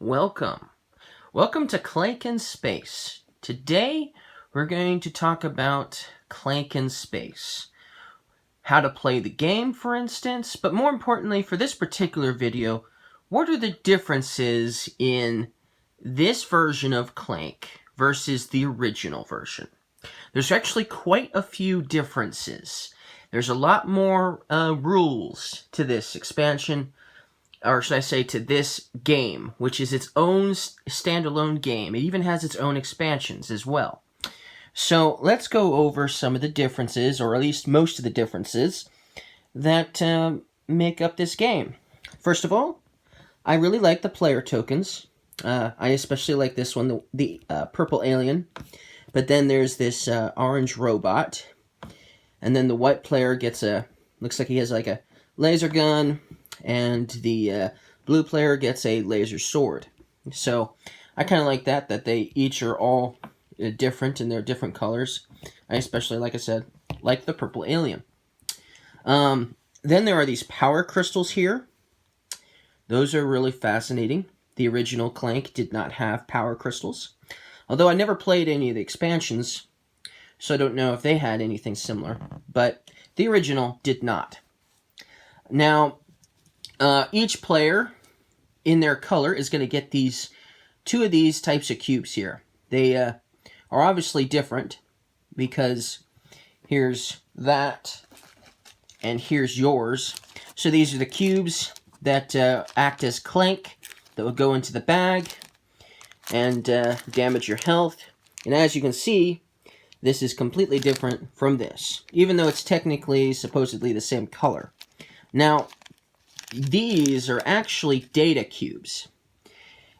Welcome. Welcome to Clank in Space. Today, we're going to talk about Clank in Space. How to play the game, for instance, but more importantly, for this particular video, what are the differences in this version of Clank versus the original version? There's actually quite a few differences. There's a lot more rules to this expansion, or should I say to this game, which is its own standalone game. It even has its own expansions as well. So let's go over some of the differences, or at least most of the differences, that make up this game. First of all, I really like the player tokens. I especially like this one, the purple alien. But then there's this orange robot. And then the white player gets looks like he has like a laser gun. And the blue player gets a laser sword. So I kind of like that they each are all different in their different colors. I especially, like I said, like the purple alien. Then there are these power crystals here. Those are really fascinating. The original Clank did not have power crystals. Although I never played any of the expansions, so I don't know if they had anything similar. But the original did not. Now, each player in their color is going to get two of these types of cubes here. They are obviously different because here's that and here's yours. So these are the cubes that act as Clank that will go into the bag and damage your health. And as you can see, this is completely different from this, even though it's technically supposedly the same color. Now, these are actually data cubes,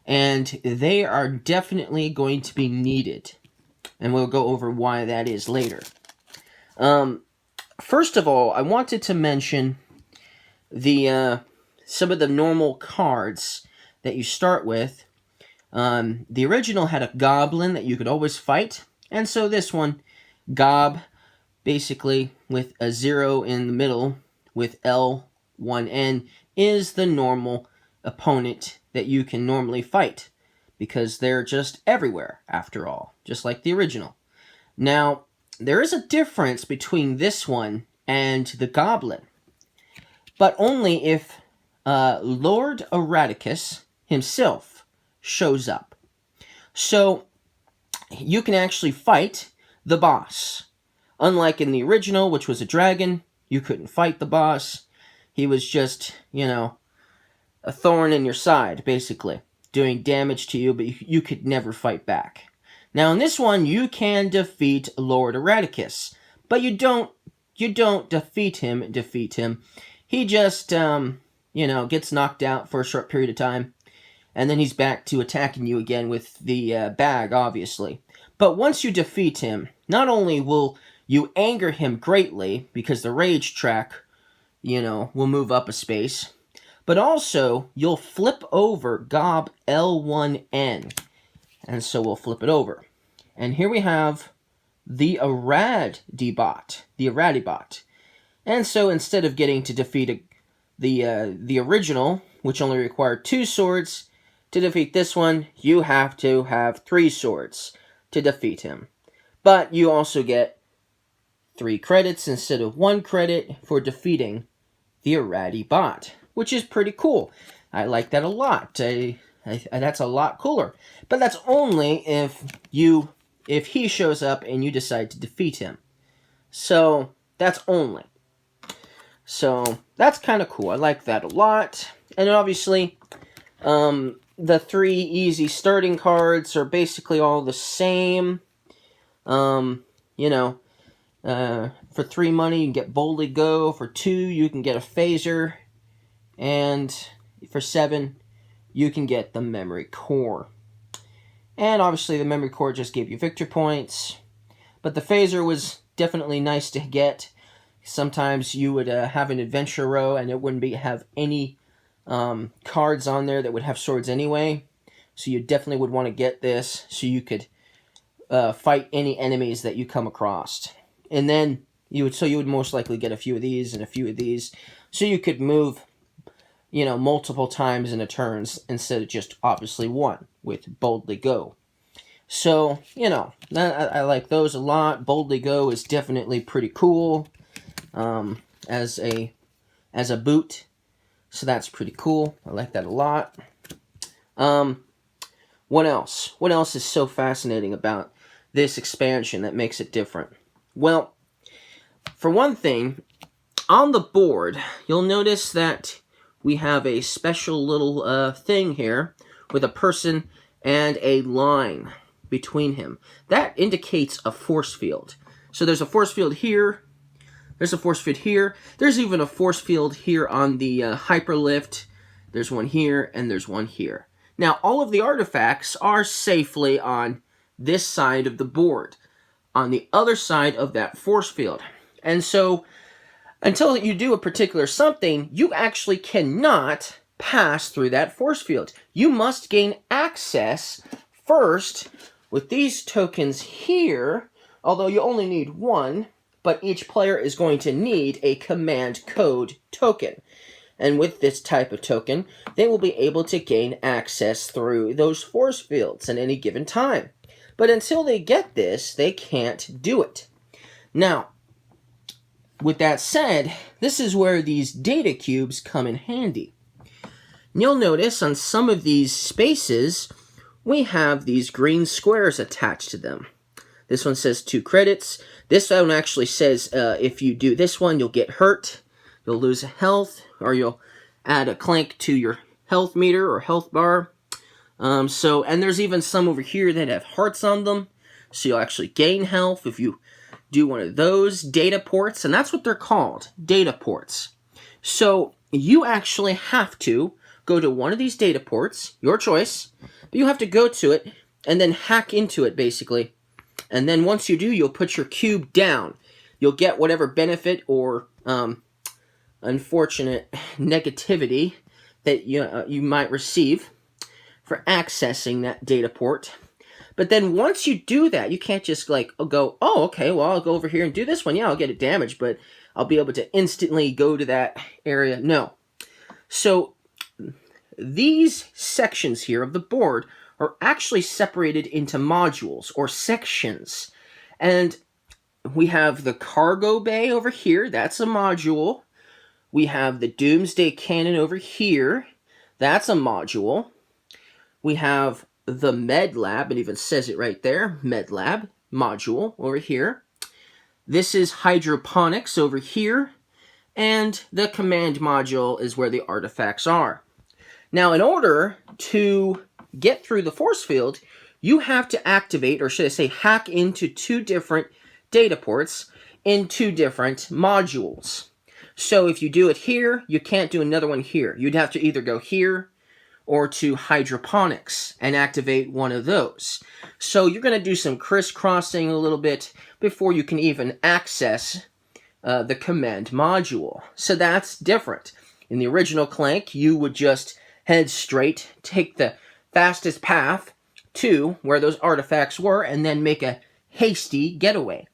and they are definitely going to be needed, and we'll go over why that is later. First of all, I wanted to mention some of the normal cards that you start with. The original had a goblin that you could always fight, and so this one, Gob, basically with a 0 in the middle with L1N, is the normal opponent that you can normally fight, because they're just everywhere, after all, just like the original. Now, there is a difference between this one and the Goblin, but only if Lord Eradicus himself shows up. So, you can actually fight the boss. Unlike in the original, which was a dragon, you couldn't fight the boss. He was just, a thorn in your side, basically, doing damage to you, but you could never fight back. Now, in this one, you can defeat Lord Eradicus, but you don't defeat him. He just, gets knocked out for a short period of time, and then he's back to attacking you again with the bag, obviously. But once you defeat him, not only will you anger him greatly, because the rage track will move up a space, but also you'll flip over Gob L1N. And so we'll flip it over. And here we have the Eradibot. And so instead of getting to defeat the original, which only required 2 swords, to defeat this one, you have to have 3 swords to defeat him. But you also get 3 credits instead of 1 credit for defeating the Eradibot, which is pretty cool. I like that a lot. That's a lot cooler. But that's only if he shows up and you decide to defeat him. So that's only. So that's kind of cool. I like that a lot. And obviously, the 3 easy starting cards are basically all the same. For 3 money, you can get Boldly Go. For 2, you can get a Phaser. And for 7, you can get the Memory Core. And obviously, the Memory Core just gave you victory points. But the Phaser was definitely nice to get. Sometimes you would have an adventure row, and it wouldn't have any cards on there that would have swords anyway. So you definitely would want to get this so you could fight any enemies that you come across. And then you would most likely get a few of these and a few of these, so you could move multiple times in a turn instead of just obviously one with Boldly Go. So, I like those a lot. Boldly Go is definitely pretty cool as a boot. So that's pretty cool. I like that a lot. What else? What else is so fascinating about this expansion that makes it different? Well, for one thing, on the board, you'll notice that we have a special little thing here with a person and a line between him. That indicates a force field. So there's a force field here. There's a force field here. There's even a force field here on the hyperlift. There's one here, and there's one here. Now, all of the artifacts are safely on this side of the board, on the other side of that force field. And so, until you do a particular something, you actually cannot pass through that force field. You must gain access first with these tokens here, although you only need one, but each player is going to need a command code token. And with this type of token, they will be able to gain access through those force fields at any given time. But until they get this, they can't do it. Now, with that said, this is where these data cubes come in handy. You'll notice on some of these spaces, we have these green squares attached to them. This one says 2 credits. This one actually says if you do this one, you'll get hurt. You'll lose health, or you'll add a clank to your health meter or health bar. And there's even some over here that have hearts on them, so you'll actually gain health if you do one of those data ports, and that's what they're called, data ports. So you actually have to go to one of these data ports, your choice, but you have to go to it and then hack into it, basically. And then once you do, you'll put your cube down. You'll get whatever benefit or unfortunate negativity that you might receive for accessing that data port. But then once you do that, you can't just go, oh, okay, well, I'll go over here and do this one. Yeah, I'll get it damaged, but I'll be able to instantly go to that area. No. So these sections here of the board are actually separated into modules or sections. And we have the cargo bay over here. That's a module. We have the Doomsday Cannon over here. That's a module. We have the Med Lab. It even says it right there. Med Lab module over here. This is Hydroponics over here. And the command module is where the artifacts are. Now, in order to get through the force field, you have to activate, or should I say hack into 2 different data ports in 2 different modules. So if you do it here, you can't do another one here. You'd have to either go here or to Hydroponics and activate one of those. So you're going to do some crisscrossing a little bit before you can even access the command module. So that's different. In the original Clank, you would just head straight, take the fastest path to where those artifacts were, and then make a hasty getaway.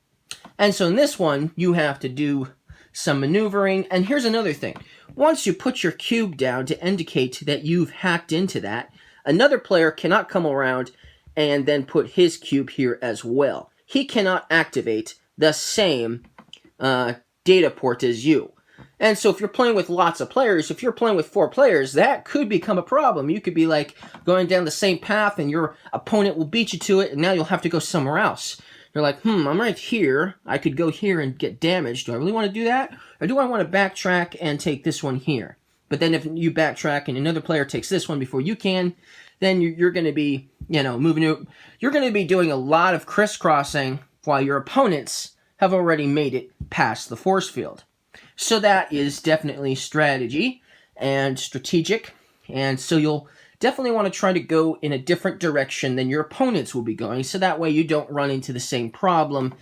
And so in this one, you have to do some maneuvering. And here's another thing. Once you put your cube down to indicate that you've hacked into that, another player cannot come around and then put his cube here as well. He cannot activate the same data port as you. And so if you're playing with lots of players, if you're playing with 4 players, that could become a problem. You could be going down the same path and your opponent will beat you to it, and now you'll have to go somewhere else. You're like, I'm right here. I could go here and get damaged. Do I really want to do that? Or do I want to backtrack and take this one here? But then if you backtrack and another player takes this one before you can, then you're going to be, moving. You're going to be doing a lot of crisscrossing while your opponents have already made it past the force field. So that is definitely strategy and strategic. And so you'll definitely want to try to go in a different direction than your opponents will be going, so that way you don't run into the same problem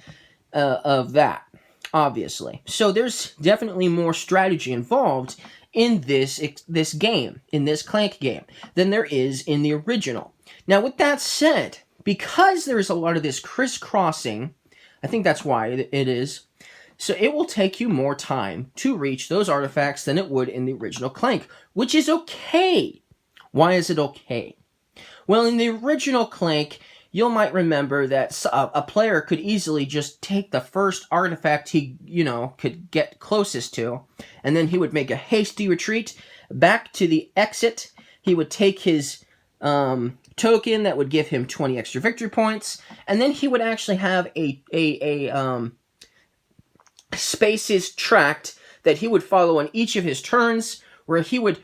of that, obviously. So there's definitely more strategy involved in this game, in this Clank game, than there is in the original. Now, with that said, because there's a lot of this crisscrossing, I think that's why it is, So it will take you more time to reach those artifacts than it would in the original Clank, which is okay. Why is it okay? Well, in the original Clank, you might remember that a player could easily just take the first artifact he, could get closest to, and then he would make a hasty retreat back to the exit. He would take his token that would give him 20 extra victory points, and then he would actually have a spaces tract that he would follow on each of his turns, where he would,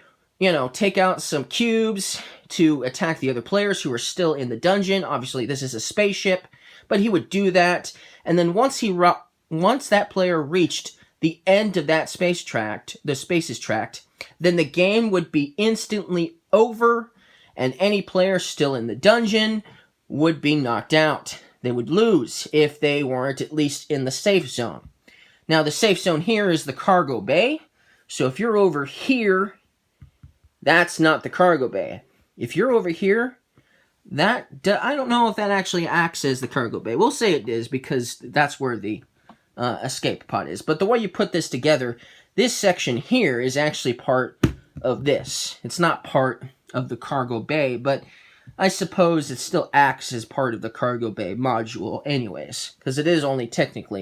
take out some cubes to attack the other players who are still in the dungeon. Obviously, this is a spaceship, but he would do that, and then once that player reached the end of that spaces tract, then the game would be instantly over, and any player still in the dungeon would be knocked out. They would lose if they weren't at least in the safe zone. Now, the safe zone here is the cargo bay. So if you're over here, that's not the cargo bay. If you're over here, I don't know if that actually acts as the cargo bay. We'll say it is because that's where the escape pod is. But the way you put this together, this section here is actually part of this. It's not part of the cargo bay, but I suppose it still acts as part of the cargo bay module anyways, because it is only technically